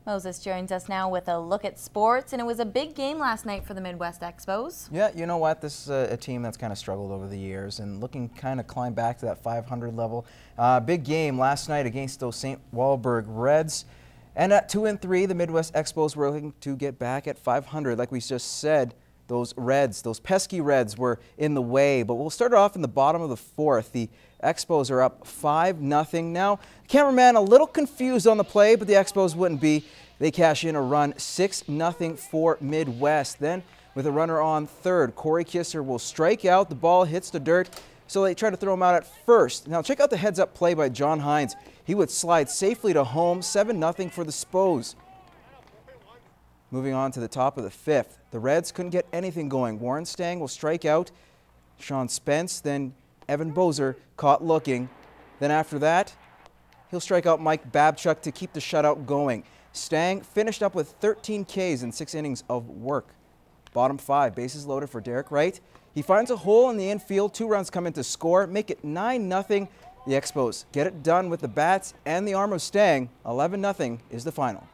Moses joins us now with a look at sports, and it was a big game last night for the Midwest Expos. Yeah, you know what? This is a team that's kind of struggled over the years and looking kind of climb back to that 500 level. Big game last night against those St. Walburg Reds. And at 2-3, the Midwest Expos were looking to get back at 500. Like we just said, those Reds, those pesky Reds were in the way. But we'll start off in the bottom of the fourth. The Expos are up 5-0. Now, cameraman a little confused on the play, but the Expos wouldn't be. They cash in a run 6-0 for Midwest. Then, with a runner on third, Corey Kisser will strike out. The ball hits the dirt, so they try to throw him out at first. Now, check out the heads-up play by John Hines. He would slide safely to home, 7-0 for the Spos. Moving on to the top of the fifth, the Reds couldn't get anything going. Warren Stang will strike out. Sean Spence, then Evan Bozer caught looking. Then after that, he'll strike out Mike Babchuk to keep the shutout going. Stang finished up with 13 Ks in 6 innings of work. Bottom 5, bases loaded for Derek Wright. He finds a hole in the infield. 2 runs come in to score, make it 9-0. The Expos get it done with the bats and the arm of Stang. 11-0 is the final.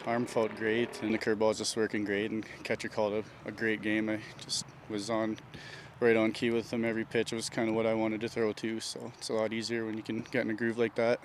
Arm felt great, and the curveball was just working great, and catcher called a great game. I just was right on key with him every pitch. It was kind of what I wanted to throw to, so it's a lot easier when you can get in a groove like that.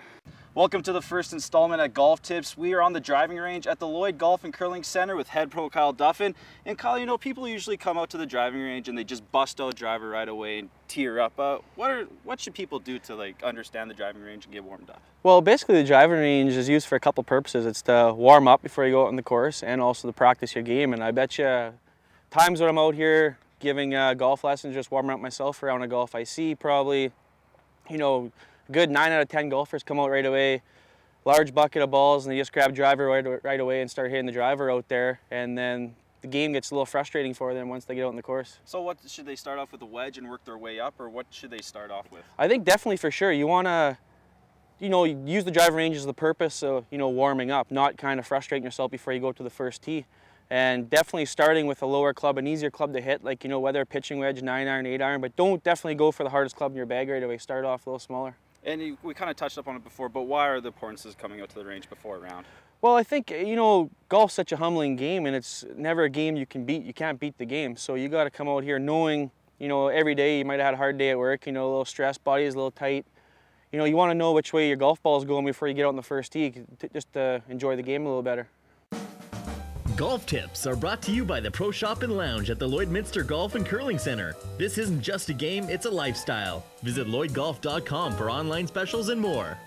Welcome to the first installment at Golf Tips. We are on the driving range at the Lloyd Golf and Curling Center with head pro Kyle Duffin. And Kyle, you know, people usually come out to the driving range and they just bust out driver right away and tear up. What should people do to understand the driving range and get warmed up? Well, basically the driving range is used for a couple purposes. It's to warm up before you go out on the course and also to practice your game. And I bet you times when I'm out here giving golf lessons, just warming up myself around a golf, I see probably, you know, good 9 out of 10 golfers come out right away, large bucket of balls, and they just grab driver right away and start hitting the driver out there, and then the game gets a little frustrating for them once they get out on the course. So what should they start off with, a wedge and work their way up, or what should they start off with? I think definitely for sure you want to, you know, use the driving range as the purpose of, you know, warming up, not kind of frustrating yourself before you go to the first tee. And definitely starting with a lower club, an easier club to hit, like, you know, whether pitching wedge, 9-iron, 8-iron, but don't definitely go for the hardest club in your bag right away. Start off a little smaller. And we kind of touched up on it before, but why are the importances coming out to the range before a round? Well, I think, you know, golf's such a humbling game, and it's never a game you can beat. You can't beat the game. So you got to come out here knowing, you know, every day you might have had a hard day at work, you know, a little stressed, body is a little tight. You know, you want to know which way your golf ball is going before you get out on the first tee, just to enjoy the game a little better. Golf Tips are brought to you by the Pro Shop and Lounge at the Lloydminster Golf and Curling Center. This isn't just a game, it's a lifestyle. Visit lloydgolf.com for online specials and more.